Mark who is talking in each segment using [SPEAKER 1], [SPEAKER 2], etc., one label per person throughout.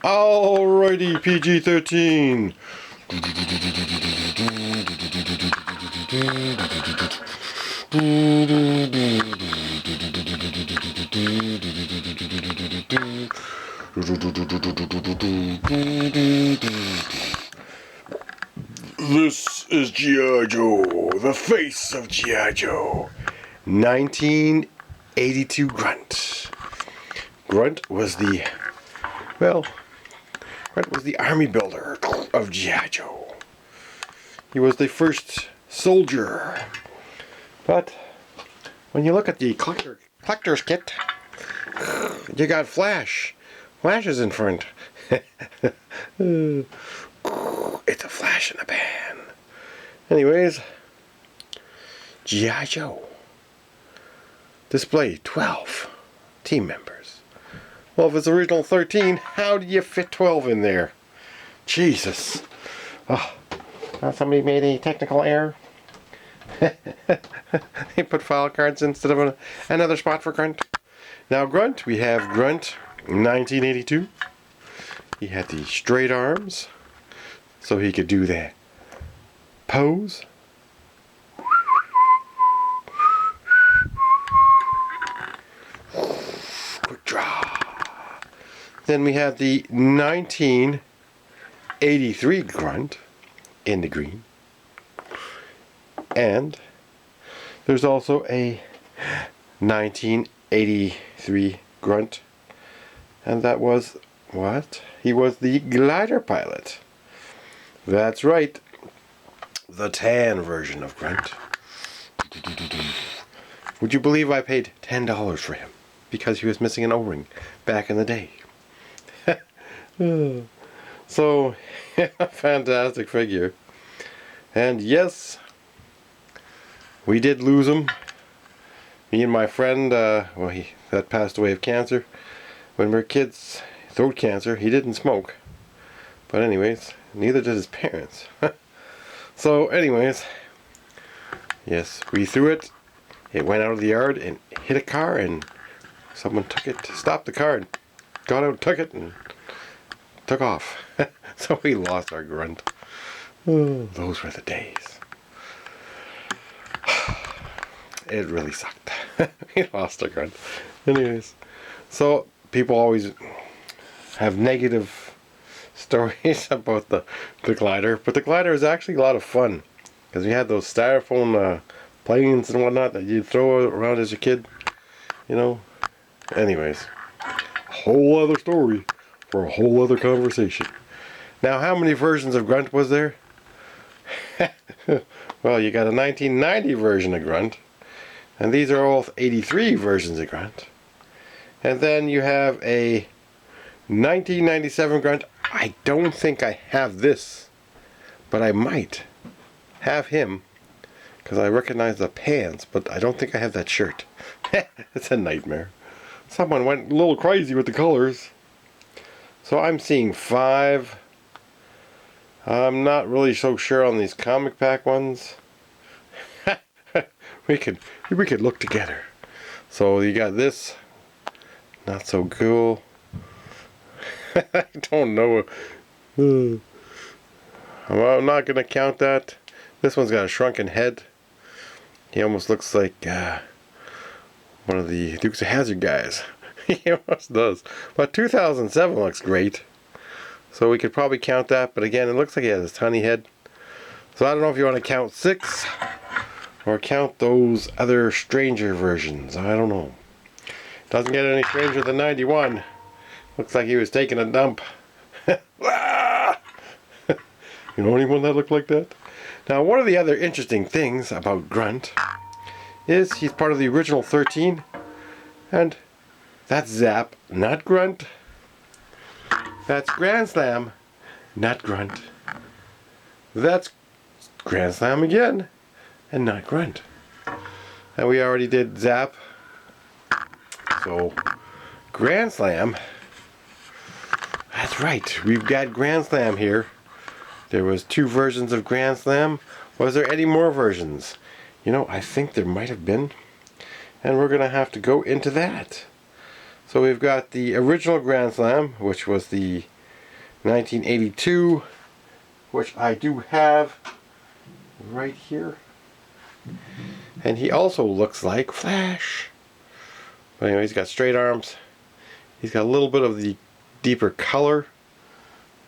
[SPEAKER 1] Alrighty, PG-13. This is G.I. Joe, the face of G.I. Joe. 1982 Grunt. Grunt was the army builder of G.I. Joe. He was the first soldier. But when you look at the collector's kit, you got Flash. Flash is in front. It's a flash in the pan. Anyways, G.I. Joe. Display 12 team members. Well, if it's original 13, how do you fit 12 in there? Jesus. Oh, somebody made a technical error. They put file cards instead of another spot for Grunt. Now Grunt, we have Grunt 1982. He had the straight arms, so he could do that pose. Quick draw. Then we have the 1983 Grunt in the green. And there's also a 1983 Grunt. And that was what? He was the glider pilot. That's right. The tan version of Grunt. Would you believe I paid $10 for him? Because he was missing an O-ring back in the day. So, fantastic figure. And yes, we did lose him. Me and my friend, that passed away of cancer. When we were kids, throat cancer, he didn't smoke. But anyways, neither did his parents. So anyways, yes, we threw it. It went out of the yard and hit a car, and someone took it, stopped the car, and got out, took it, and took off. So we lost our Grunt. Oh, those were the days. It really sucked. We lost our Grunt. Anyways, so people always have negative stories about the glider, but the glider is actually a lot of fun because we had those styrofoam planes and whatnot that you'd throw around as a kid, you know. Anyways, a whole other story for a whole other conversation. Now, how many versions of Grunt was there? Well, you got a 1990 version of Grunt, and these are all 83 versions of Grunt. And then you have a 1997 Grunt. I don't think I have this, but I might have him because I recognize the pants, but I don't think I have that shirt. It's a nightmare. Someone went a little crazy with the colors. So I'm seeing 5. I'm not really so sure on these comic pack ones. we could look together. So you got this. Not so cool. I don't know. I'm not going to count that. This one's got a shrunken head. He almost looks like one of the Dukes of Hazzard guys. He almost does. But 2007 looks great. So we could probably count that. But again, it looks like he has a tiny head. So I don't know if you want to count 6 or count those other stranger versions. I don't know. Doesn't get any stranger than 91. Looks like he was taking a dump. You know anyone that looked like that? Now, one of the other interesting things about Grunt is he's part of the original 13. And that's Zap, not Grunt. That's Grand Slam, not Grunt. That's Grand Slam again, and not Grunt. And we already did Zap. So, Grand Slam. That's right, we've got Grand Slam here. There was 2 versions of Grand Slam. Was there any more versions? You know, I think there might have been. And we're going to have to go into that. So we've got the original Grand Slam, which was the 1982, which I do have right here. And he also looks like Flash. But anyway, he's got straight arms. He's got a little bit of the deeper color.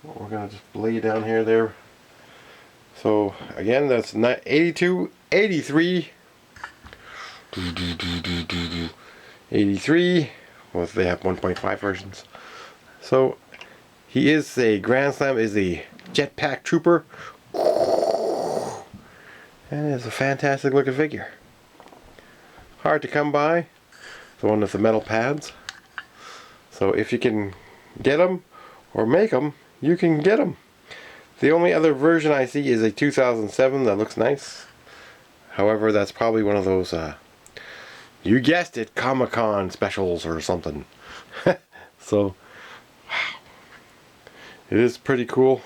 [SPEAKER 1] We're going to just lay down here there. So again, that's 82, 83. 83. Well, they have 1.5 versions. So he is a Grand Slam, is a jetpack trooper. And it's a fantastic looking figure. Hard to come by. The one with the metal pads. So if you can get them or make them, you can get them. The only other version I see is a 2007 that looks nice. However, that's probably one of those, you guessed it, Comic-Con specials or something. So, wow. It is pretty cool.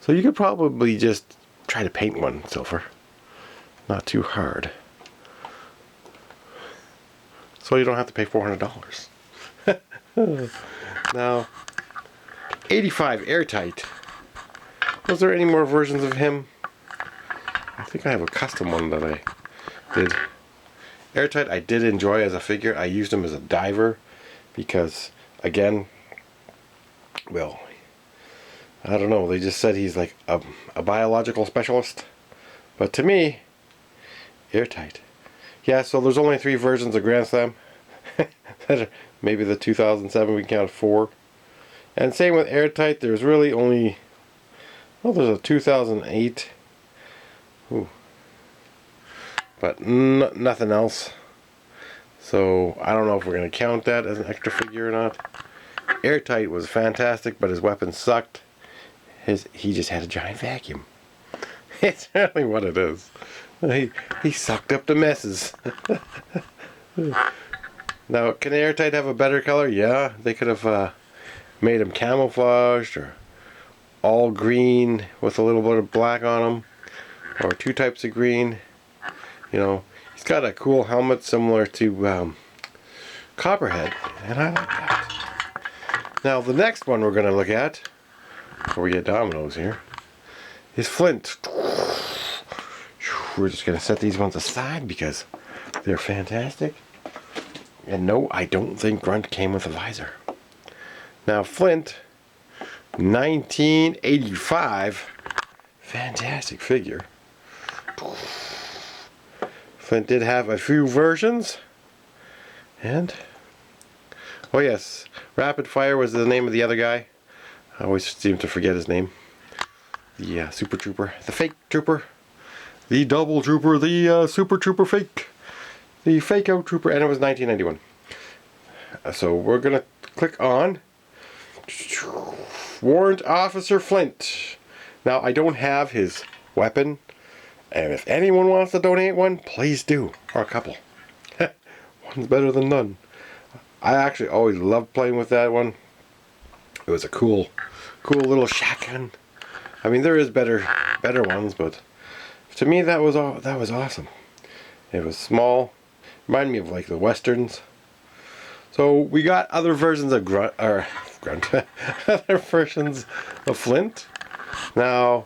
[SPEAKER 1] So you could probably just try to paint one silver. Not too hard. So you don't have to pay $400. Now, 85 Airtight. Was there any more versions of him? I think I have a custom one that I did. Airtight I did enjoy as a figure. I used him as a diver because, again, well, I don't know. They just said he's like a biological specialist. But to me, Airtight. Yeah, so there's only 3 versions of Grand Slam. Maybe the 2007 we can count 4. And same with Airtight, there's really only, well, there's a 2008. Ooh. But nothing else. So I don't know if we're going to count that as an extra figure or not. Airtight was fantastic, but his weapon sucked. He just had a giant vacuum. It's really what it is. He sucked up the messes. Now, can Airtight have a better color? Yeah, they could have made him camouflaged or all green with a little bit of black on him, or 2 types of green. You know, he's got a cool helmet similar to Copperhead, and I like that. Now, the next one we're going to look at, before we get dominoes here, is Flint. We're just going to set these ones aside because they're fantastic. And no, I don't think Grunt came with a visor. Now, Flint, 1985, fantastic figure. Flint did have a few versions. And, oh yes, Rapid Fire was the name of the other guy. I always seem to forget his name. The Super Trooper, the fake Trooper, the Double Trooper, the Super Trooper fake. The fake out trooper, and it was 1991. So we're going to click on Warrant Officer Flint. Now, I don't have his weapon, and if anyone wants to donate one, please do, or a couple. One's better than none. I actually always loved playing with that one. It was a cool little shotgun. I mean, there is better ones, but to me that was awesome. It was small. Remind me of like the westerns. So we got other versions of Grunt, other versions of Flint. Now,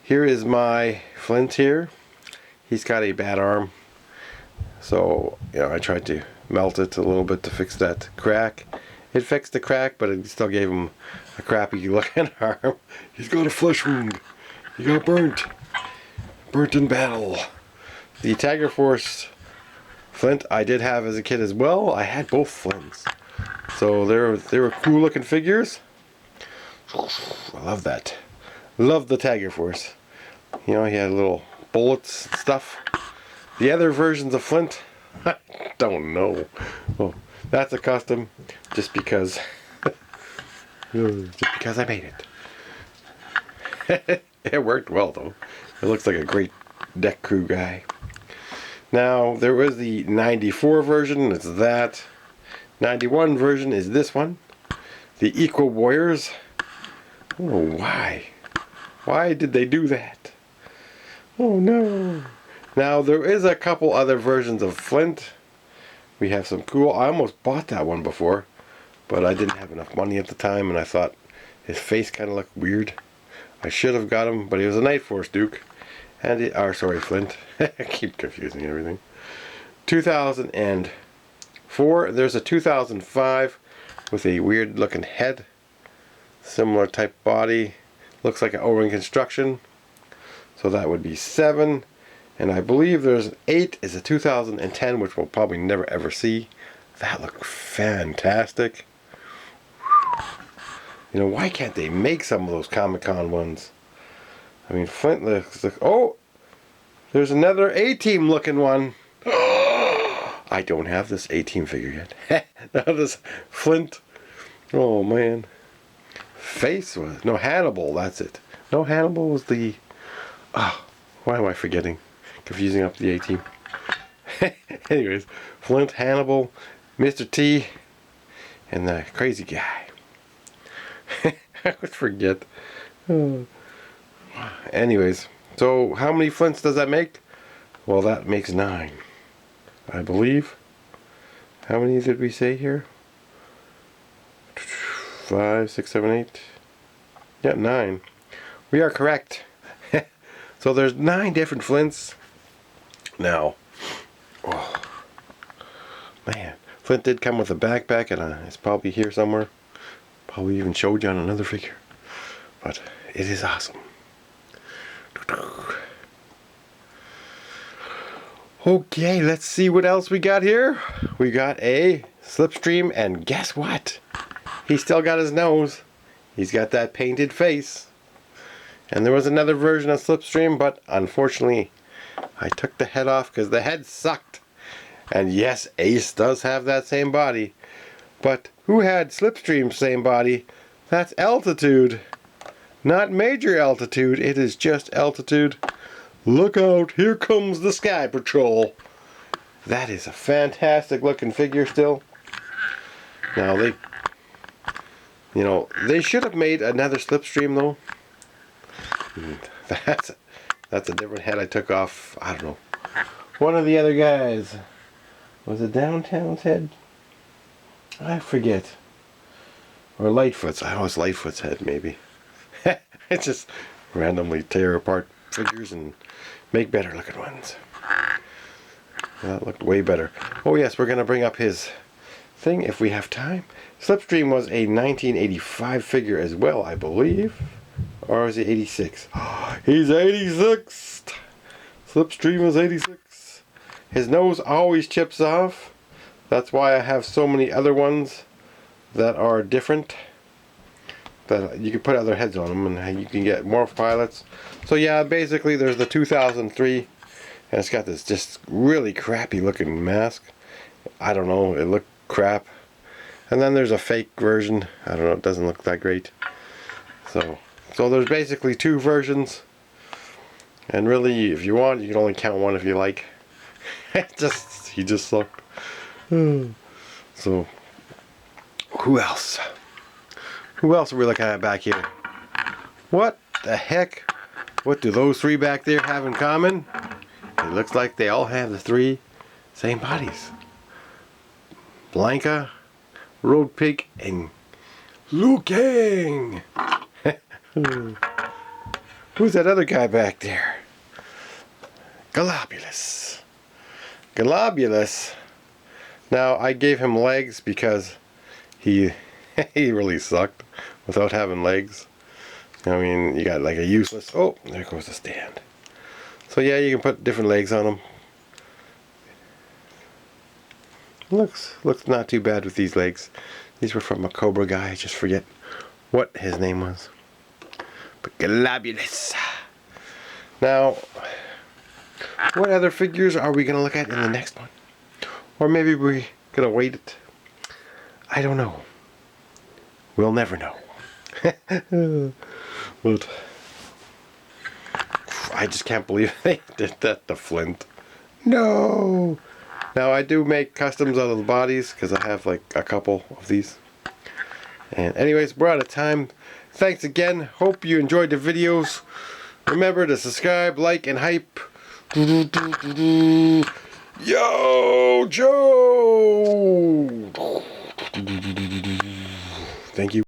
[SPEAKER 1] here is my Flint here. He's got a bad arm. So, you know, I tried to melt it a little bit to fix that crack. It fixed the crack, but it still gave him a crappy looking arm. He's got a flesh wound. He got burnt. Burnt in battle. The Tiger Force Flint I did have as a kid as well. I had both Flints. So they were cool looking figures. I love that. Love the Tiger Force. You know, he had little bullets and stuff. The other versions of Flint, I don't know. Oh, that's a custom just because I made it. It worked well though. It looks like a great deck crew guy. Now, there was the 94 version, it's that. 91 version is this one. The Equal Warriors. Oh, why? Why did they do that? Oh, no. Now, there is a couple other versions of Flint. We have some cool... I almost bought that one before, but I didn't have enough money at the time, and I thought His face kind of looked weird. I should have got him, but he was a Night Force Duke. And Flint. I keep confusing everything. 2004. There's a 2005 with a weird looking head. Similar type body. Looks like an O-ring construction. So that would be 7. And I believe there's an 8 is a 2010, which we'll probably never ever see. That looked fantastic. You know, why can't they make some of those Comic-Con ones? I mean, Flint looks like... Oh! There's another A-Team looking one. I don't have this A-Team figure yet. Now this Flint. Oh, man. Face was... No, Hannibal, that's it. No, Hannibal was the... Oh, why am I forgetting? Confusing up the A-Team. Anyways, Flint, Hannibal, Mr. T, and the crazy guy. I would forget. Anyways, so how many Flints does that make? Well, that makes 9, I believe. How many did we say here? 5, 6, 7, 8. Yeah, 9. We are correct. So there's 9 different Flints. Now, oh, man, Flint did come with a backpack, and it's probably here somewhere. Probably even showed you on another figure. But it is awesome. Okay, let's see what else we got here. We got a Slipstream, and guess what? He's still got his nose. He's got that painted face. And there was another version of Slipstream, but unfortunately I took the head off because the head sucked. And yes, Ace does have that same body. But who had Slipstream's same body? That's Altitude. Not Major Altitude, it is just Altitude. Look out, here comes the Sky Patrol. That is a fantastic looking figure still. Now they should have made another Slipstream though. That's a different head I took off. I don't know. One of the other guys. Was it Downtown's head? I forget. Or Lightfoot's. I know it's Lightfoot's head maybe. It's just randomly tear apart figures and make better looking ones. That looked way better. Oh yes, we're going to bring up his thing if we have time. Slipstream was a 1985 figure as well, I believe. Or is he 86? He's 86! Slipstream is 86. His nose always chips off. That's why I have so many other ones that are different. That you can put other heads on them and you can get more pilots. So yeah, basically there's the 2003. And it's got this just really crappy looking mask. I don't know, it looked crap. And then there's a fake version. I don't know, it doesn't look that great. So there's basically 2 versions. And really, if you want, you can only count one if you like. He just sucked. So, who else? Who else are we looking at back here? What the heck? What do those 3 back there have in common? It looks like they all have the 3 same bodies. Blanca, Road Pig, and Liu Kang. Who's that other guy back there? Globulus. Globulus. Now I gave him legs because he really sucked without having legs. I mean, you got like a useless... Oh, there goes the stand. So yeah, you can put different legs on him. Looks not too bad with these legs. These were from a Cobra guy. I just forget what his name was. But Globulus. Now, what other figures are we going to look at in the next one? Or maybe we're going to wait it. I don't know. We'll never know. But I just can't believe they did that to Flint. No! Now I do make customs out of the bodies because I have like a couple of these. And anyways, we're out of time. Thanks again. Hope you enjoyed the videos. Remember to subscribe, like, and hype. Yo, Joe! Thank you.